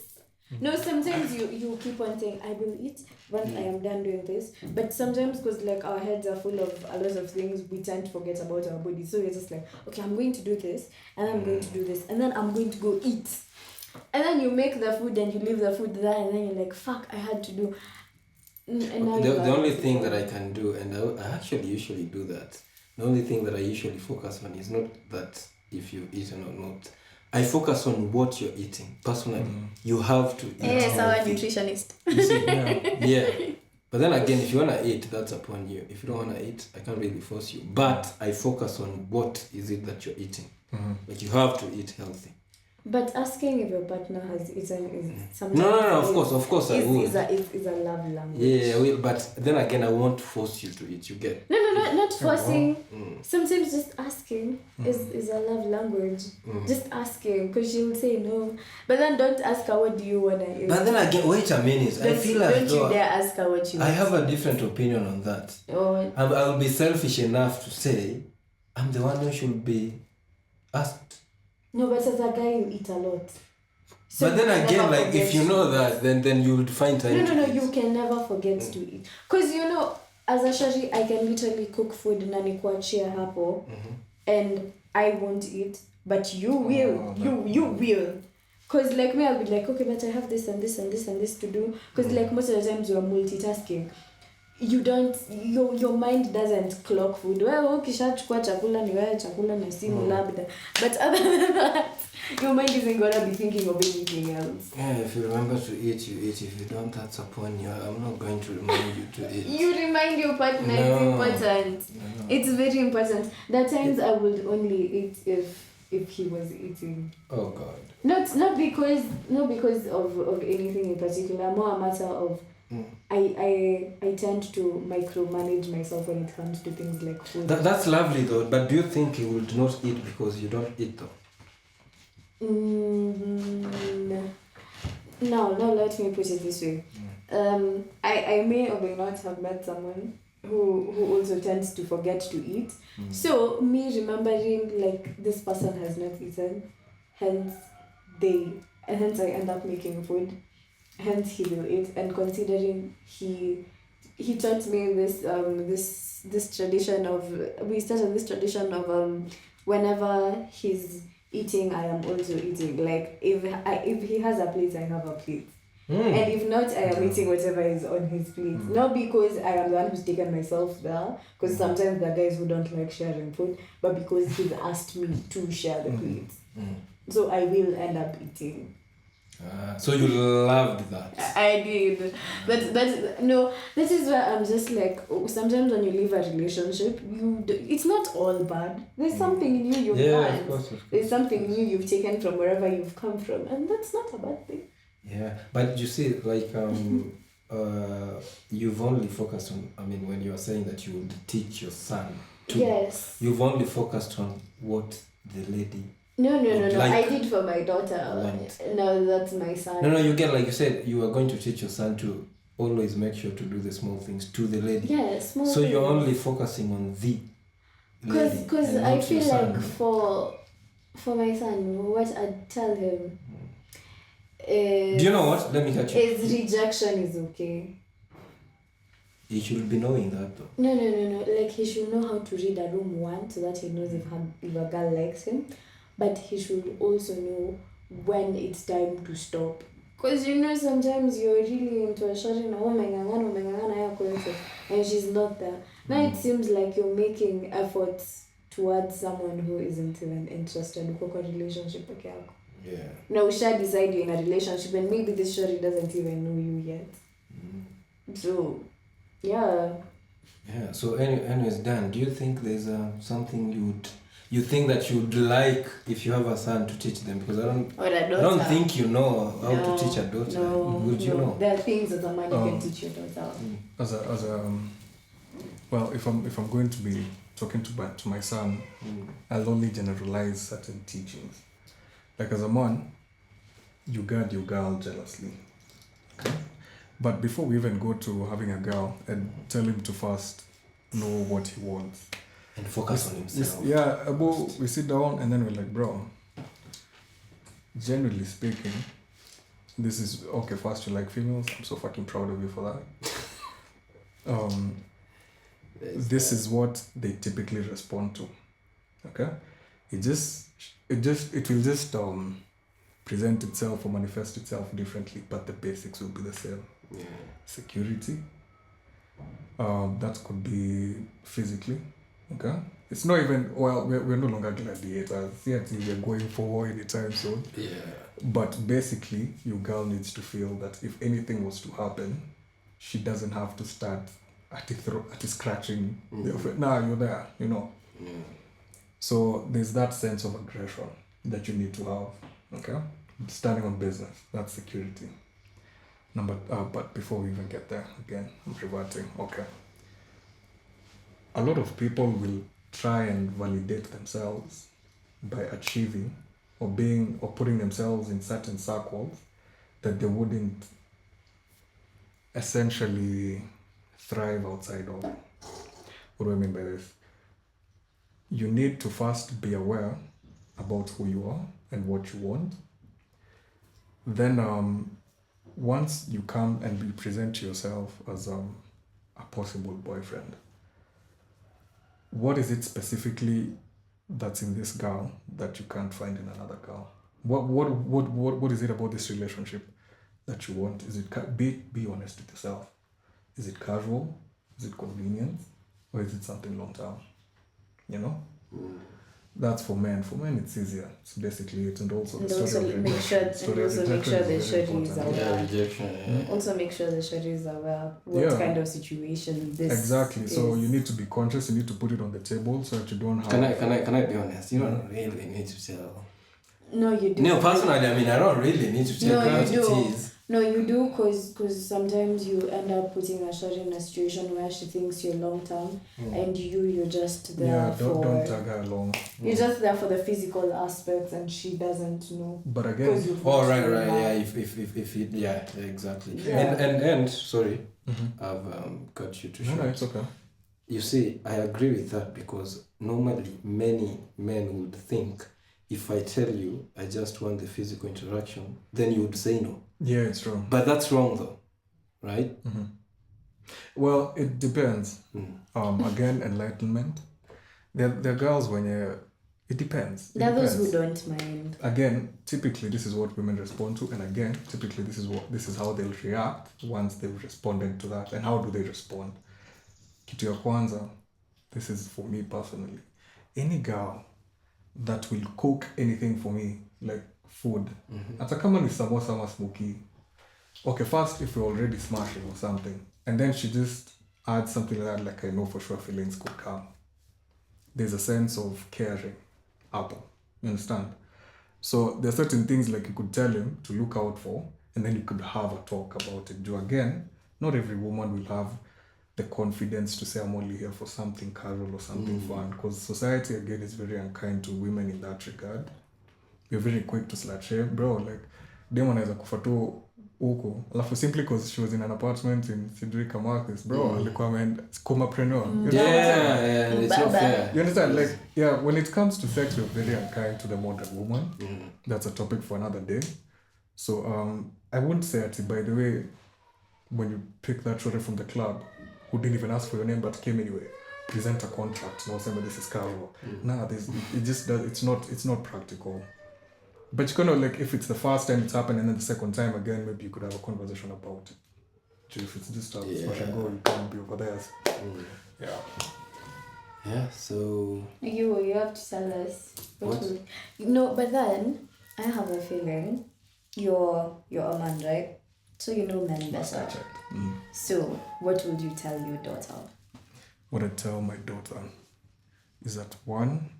A: No, sometimes you keep on saying, I will eat once I am done doing this. But sometimes, because like our heads are full of a lot of things, we tend to forget about our body. So we're just like, okay, I'm going to do this, and I'm going to do this, and then I'm going to go eat. And then you make the food and you leave the food there, and then you're like, fuck, I had to do. And now
B: the only thing that I can do, and I actually usually do that, the only thing that I usually focus on is not that if you've eaten or not. I focus on what you're eating. Personally, you have to eat.
A: Yes, our nutritionist.
B: You see? Yeah. But then again, if you want to eat, that's upon you. If you don't want to eat, I can't really force you. But I focus on what is it that you're eating. Like, you have to eat healthy.
A: But asking if your partner has eaten is something.
B: No, of course I would.
A: Is a love language.
B: Yeah, but then again, I won't force you to eat. You get.
A: No, not forcing. Sometimes just asking is a love language. Just asking, because she will say no. But then don't ask her what do you want to eat.
B: But then again, wait a minute. I feel like
A: don't you dare ask her what you want.
B: I have a different opinion on that.
A: Oh.
B: I will be selfish enough to say I'm the one who should be asked.
A: No, but as a guy, you eat a lot. So
B: but then again, like, if you know that, then you would find time.
A: No, you can never forget to eat. Because, as a shari, I can literally cook food na nikuachia hapo, and I won't eat, but you will. You will. Because, like, I'll be like, okay, but I have this and this and this and this to do. Because, like, most of the times you are multitasking. you don't, your mind doesn't clock food. Well, ukishachukua chakula ni wewe, chakula na simu labda. But other than that, your mind isn't gonna be thinking of anything else.
B: Yeah, if you remember to eat, you eat. If you don't, that's upon you. I'm not going to remind you to eat.
A: You remind your partner. It's important. No. It's very important. There are times I would only eat if he was eating.
B: Oh God.
A: Not because of anything in particular. More a matter of I tend to micromanage myself when it comes to things like food.
B: That's lovely though. But do you think he would not eat because you don't eat though?
A: No, let me put it this way. I may or may not have met someone who also tends to forget to eat. So me remembering like this person has not eaten, hence I end up making food, hence he will eat. And considering he taught me this tradition of, we started this tradition of whenever he's eating, I am also eating. Like if he has a plate, I have a plate. And if not, I am eating whatever is on his plate. Not because I am the one who's taken myself there, because sometimes there are guys who don't like sharing food, but because he's asked me to share the plate. So I will end up eating.
B: So you loved that.
A: I did. But no, this is where I'm just like, sometimes when you leave a relationship, it's not all bad. There's something new you've learned.
B: Of course.
A: There's something new you've taken from wherever you've come from, and that's not a bad thing.
B: Yeah, but you see, like, you've only focused on, I mean, when you are saying that you would teach your son to,
A: yes,
B: you've only focused on what the lady.
A: No.
B: Like,
A: I did for my daughter. No, that's my son.
B: No, you get, like you said, you are going to teach your son to always make sure to do the small things to the lady.
A: Yeah, small
B: so
A: things.
B: You're only focusing on the lady.
A: Because I feel like for my son, what I tell him is...
B: Do you know what? Let me catch you.
A: Is rejection is okay.
B: He should be knowing that though.
A: No. Like he should know how to read a room one so that he knows if a girl likes him. But he should also know when it's time to stop. Because sometimes you're really into a shot and and she's not there. Now it seems like you're making efforts towards someone who isn't even interested in a relationship.
B: Yeah.
A: Now decide you're in a relationship and maybe this shorty doesn't even know you yet. So, yeah.
B: Yeah, so anyways, Dan, do you think there's something you think that you'd like if you have a son to teach them? Because I don't think you know how to teach a daughter. Would you know?
A: There are things that a man can teach your daughter.
C: Well, if I'm going to be talking to my son, I'll only generalize certain teachings. Like as a man, you guard your girl jealously. Okay? But before we even go to having a girl, and tell him to first know what he wants.
B: And focus on himself.
C: We sit down and then we're like, bro, generally speaking, this is, okay, first you like females, I'm so fucking proud of you for that. This is what they typically respond to. Okay? It will just present itself or manifest itself differently, but the basics will be the same.
B: Yeah.
C: Security. That could be physically. Okay? It's not even, well, we're no longer gladiators. Yet we're going for war anytime soon.
B: Yeah.
C: But basically, your girl needs to feel that if anything was to happen, she doesn't have to start at the scratching. Nah, you're there, Yeah. So there's that sense of aggression that you need to have. Okay? Standing on business, that's security. But before we even get there, again, I'm reverting. Okay. A lot of people will try and validate themselves by achieving or putting themselves in certain circles that they wouldn't essentially thrive outside of. What do I mean by this? You need to first be aware about who you are and what you want. Then once you come and you present yourself as a possible boyfriend, what is it specifically that's in this girl that you can't find in another girl? What is it about this relationship that you want? Is it be honest with yourself? Is it casual? Is it convenience? Or is it something long term? You know? That's for men. For men, it's easier. It's basically it, and also
A: And
C: the story
A: also
C: of
A: make
C: rejection.
A: sure,
C: Story
A: and
C: of
A: also make
C: rejection
A: sure
C: is
A: the
C: very
A: shorty is
C: important.
A: aware.
B: Yeah, rejection. Yeah.
A: Also make sure the shorty is aware what
C: Yeah.
A: kind of situation this
C: Exactly. So
A: is.
C: you need to be conscious. You need to put it on the table so that you don't have.
B: Can I be honest? You don't really need to tell.
A: No, you do.
B: No, personally, I mean, I don't really need to tell
A: No,
B: what
A: you do.
B: it is.
A: No, you do, cause sometimes you end up putting a shorty in a situation where she thinks you're long term, and you're just there
C: Yeah,
A: for.
C: don't tag her along.
A: You're just there for the physical aspects, and she doesn't know.
C: But again,
B: Oh, right, yeah, if it, yeah, exactly.
A: Yeah.
B: And sorry, I've cut you too short.
C: no, it's okay.
B: You see, I agree with that because normally many men would think if I tell you I just want the physical interaction, then you would say no.
C: Yeah, it's true.
B: But that's wrong though, right?
C: Well, it depends. Again, enlightenment. There are girls when you. It depends.
A: There are those who don't mind.
C: Again, typically this is what women respond to, and again, typically this is how they'll react once they've responded to that. And how do they respond? Kitu ya kwanza, this is for me personally. Any girl that will cook anything for me, like food, hata kama ni samosa ama smoky. Okay, first if we're already smashing or something, and then she just adds something like that, like I know for sure feelings could come. There's a sense of caring. Apple. You understand? So there are certain things like you could tell him to look out for, and then you could have a talk about it. Again, not every woman will have the confidence to say I'm only here for something casual or something fun, because society again is very unkind to women in that regard. We're very quick to slut shame, bro. Like dem anaweza kufa tu huko, alafu simply because she was in an apartment in Sidri Kamakis, bro, alikuwa ameenda comapreneur.
B: Yeah, it's not fair.
C: You understand? Like, yeah, when it comes to sex, we're very unkind to the modern woman. That's a topic for another day. So I wouldn't say it, by the way, when you pick that shorty from the club who didn't even ask for your name but came anyway, present a contract. No, saying this is casual. Nah, it just does. It's not practical. But you kind of like, if it's the first time it's happened and then the second time again, maybe you could have a conversation about it. If it's just a smash and go, you can't be over there. Yeah.
B: Yeah, so...
A: You have to tell us.
B: What?
A: No, but then, I have a feeling you're a man, right? So you know men better. So, what would you tell your daughter?
C: What I tell my daughter is that one,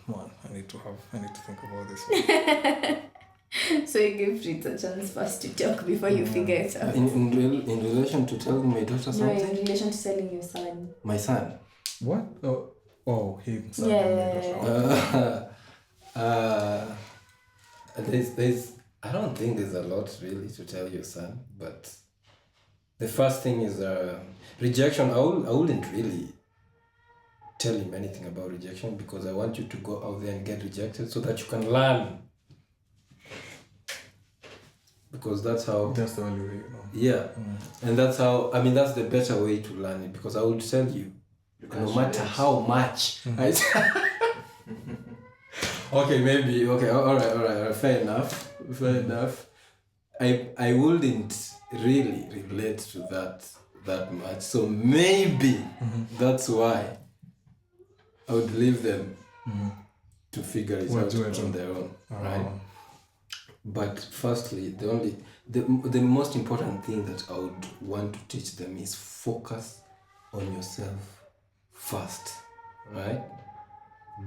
C: I need to think about this one.
A: So you give Fritz a chance first to talk before you figure it out.
B: In relation to telling my daughter something?
A: No, in relation to telling your son.
B: My son?
C: What? Oh, him. Son.
A: Yeah.
B: There's I don't think there's a lot really to tell your son, but the first thing is rejection. I wouldn't really tell him anything about rejection because I want you to go out there and get rejected so that you can learn. Because that's how...
C: That's the only way, you know.
B: Yeah. And that's how... I mean, that's the better way to learn it because I would tell you, no matter how much... Okay, maybe. Okay, all right. Fair enough. I wouldn't really relate to that much. So maybe that's why I would leave them to figure it out on their own, right? But firstly, the most important thing that I would want to teach them is focus on yourself first, right?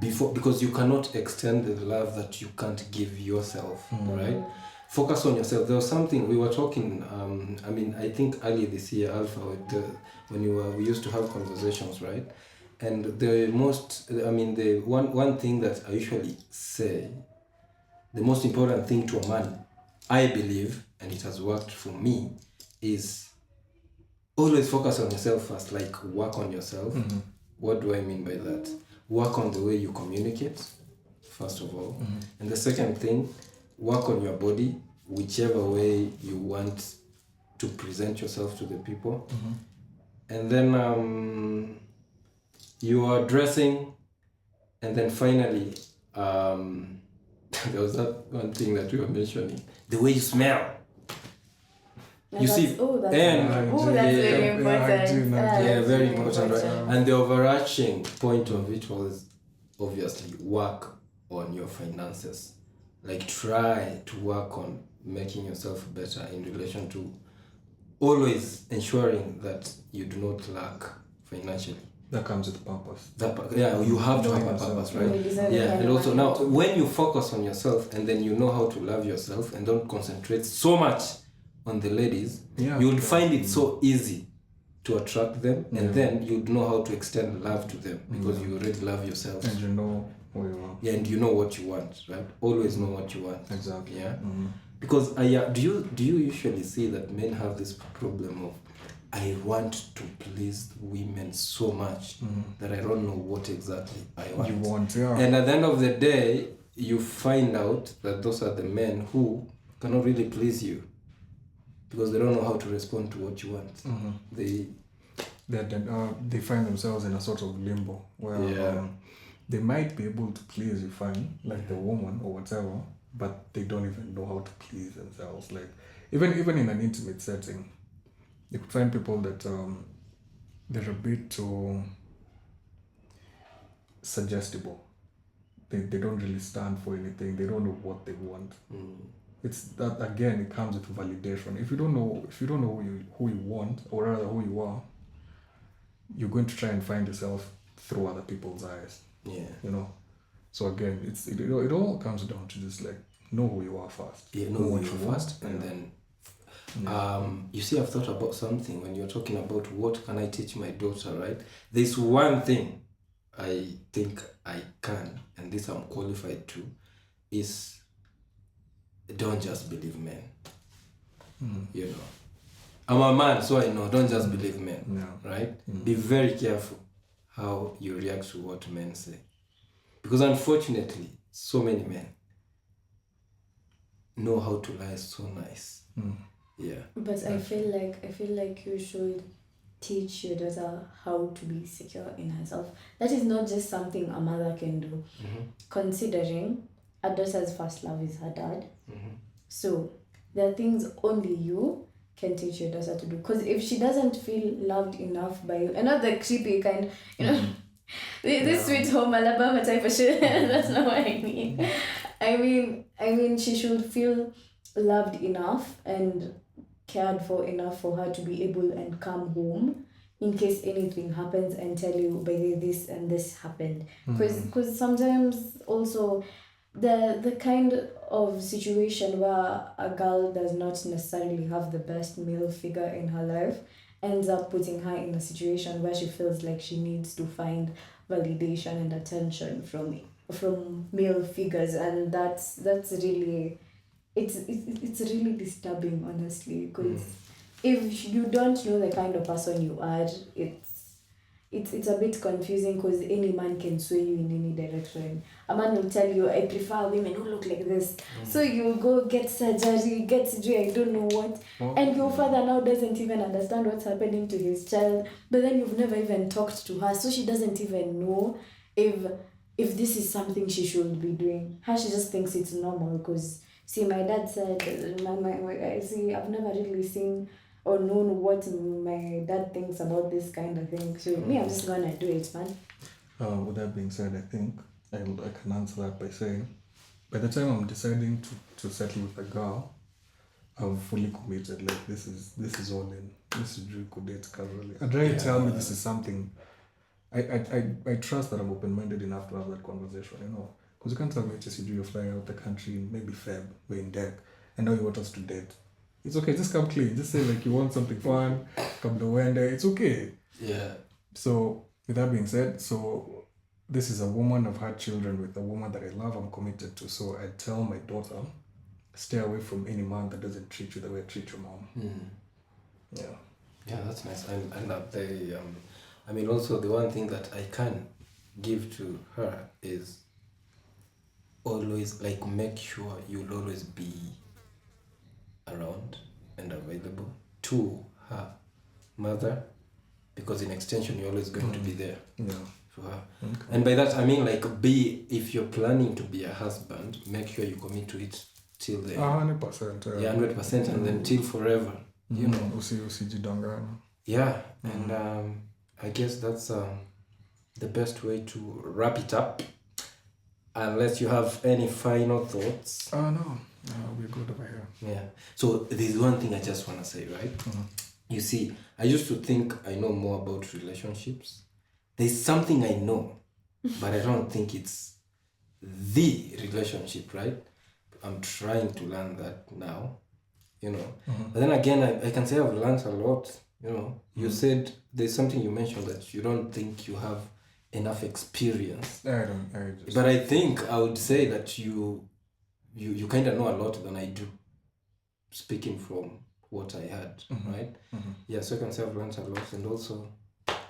B: Because you cannot extend the love that you can't give yourself, right? Focus on yourself. There was something we were talking. I think earlier this year, Alpha, when we used to have conversations, right? And the one thing that I usually say, the most important thing to a man, I believe, and it has worked for me, is always focus on yourself first. Like work on yourself. What do I mean by that? Work on the way you communicate, first of all. And the second thing, work on your body, whichever way you want to present yourself to the people. And then your dressing, and then finally, there was that one thing that you were mentioning, the way you smell.
A: And
B: You
A: that's,
B: see,
A: oh, that's,
B: and
A: oh, that's very
C: I
A: important.
C: do know.
A: Yeah,
B: yeah,
A: that's
B: very important, right?
A: important.
B: And the overarching point of it was obviously work on your finances. Like try to work on making yourself better in relation to always ensuring that you do not lack financially.
C: That comes with purpose.
B: Yeah, you have to have a
C: Knowing
B: purpose,
C: yourself.
B: right?
A: You decide
B: Yeah,
A: what
B: and
A: you
B: also
A: want
B: now
A: to do.
B: when you focus on yourself and then you know how to love yourself and don't concentrate so much on the ladies,
C: Yeah,
B: you'll find it so easy to attract them, and
C: Yeah.
B: then you'd know how to extend love to them because you already love yourself.
C: And you know who you are.
B: Yeah, and you know what you want, right? Always know what you want.
C: Exactly.
B: Yeah.
C: Mm-hmm.
B: Because do you usually see that men have this problem of I want to please women so much that I don't know what exactly I want.
C: You want, yeah.
B: And at the end of the day, you find out that those are the men who cannot really please you because they don't know how to respond to what you want.
C: They find themselves in a sort of limbo where they might be able to please you fine, like the woman or whatever, but they don't even know how to please themselves. Like even in an intimate setting, you could find people that they're a bit too suggestible. They don't really stand for anything. They don't know what they want. It's that again. It comes with validation. If you don't know who you want, or rather who you are, you're going to try and find yourself through other people's eyes.
B: Yeah.
C: You know. So again, it all comes down to just like know who you are first.
B: Yeah, know who you are first, and then. You see, I've thought about something when you're talking about what can I teach my daughter, right? There's one thing I think I can, and this I'm qualified to, is don't just believe men. You know, I'm a man, so I know, don't just believe men, right? Be very careful how you react to what men say. Because unfortunately, so many men know how to lie so nice. Yeah.
A: But I feel like you should teach your daughter how to be secure in herself. That is not just something a mother can do. Considering a daughter's first love is her dad. So there are things only you can teach your daughter to do. Because if she doesn't feel loved enough by you, and not the creepy kind, you know, this sweet home Alabama type of shit. That's not what I mean. I mean, she should feel loved enough and cared for enough for her to be able and come home in case anything happens and tell you, by this and this happened. Because sometimes also the kind of situation where a girl does not necessarily have the best male figure in her life ends up putting her in a situation where she feels like she needs to find validation and attention from male figures, and that's really it's really disturbing, honestly, because if you don't know the kind of person you are, it's a bit confusing because any man can sway you in any direction. A man will tell you, I prefer women who look like this. So you go get surgery, I don't know what. And your father now doesn't even understand what's happening to his child. But then you've never even talked to her. So she doesn't even know if this is something she should be doing. She just thinks it's normal because, see, my dad said, I've never really seen or known what my dad thinks about this kind of thing. So me, I'm just gonna do it, man.
C: With that being said, I think I can answer that by saying, by the time I'm deciding to settle with a girl, I'm fully committed. Like this is all in. This is really good date casually. And try to tell me this is something. I trust that I'm open-minded enough to have that conversation. You know, because you can't tell me just you're flying out the country in maybe Feb, we're in deck, and now you want us to date. It's okay, just come clean. Just say like you want something fun, come to Wende, it's okay.
B: Yeah.
C: So with that being said, so this is a woman, I've had children with a woman that I love, I'm committed to. So I tell my daughter, stay away from any man that doesn't treat you the way I treat your mom. Yeah.
B: Yeah, that's nice. And I mean, also the one thing that I can give to her is always like make sure you'll always be around and available to her mother, because in extension you're always going to be there for her. Okay. And by that I mean like if you're planning to be a husband, make sure you commit to it till the
C: 100%.
B: yeah, 100%, and then till forever. you know.
C: Usijidanganya.
B: Yeah, and I guess that's the best way to wrap it up. Unless you have any final thoughts.
C: No, we're good over here.
B: Yeah. So there's one thing I just want to say, right? You see, I used to think I know more about relationships. There's something I know, but I don't think it's the relationship, right? I'm trying to learn that now, you know. But then again, I can say I've learned a lot, you know. You said there's something you mentioned that you don't think you have enough experience. But I think I would say that you kind of know a lot than I do, speaking from what I had, right? Yeah, so I can say I've learned a lot, and also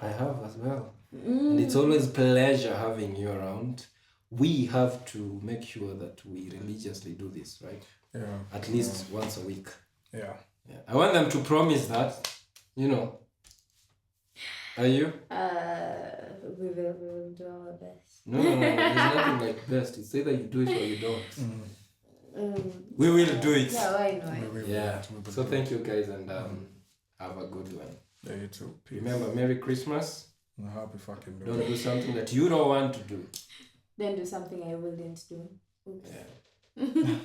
B: I have as well. And it's always pleasure having you around. We have to make sure that we religiously do this, right?
C: Yeah.
B: At least once a week.
C: Yeah.
B: I want them to promise that, you know. Are you?
A: We will do our best.
B: No. There's nothing like best. It's either you do it or you don't. We will do it.
A: Yeah, why not?
B: Yeah. So thank you guys, and have a good one.
C: Yeah, you too. Peace.
B: Remember, Merry Christmas.
C: Happy fucking
B: Don't do something that you don't want to do.
A: Then do something I wouldn't do. Oops.
B: Yeah.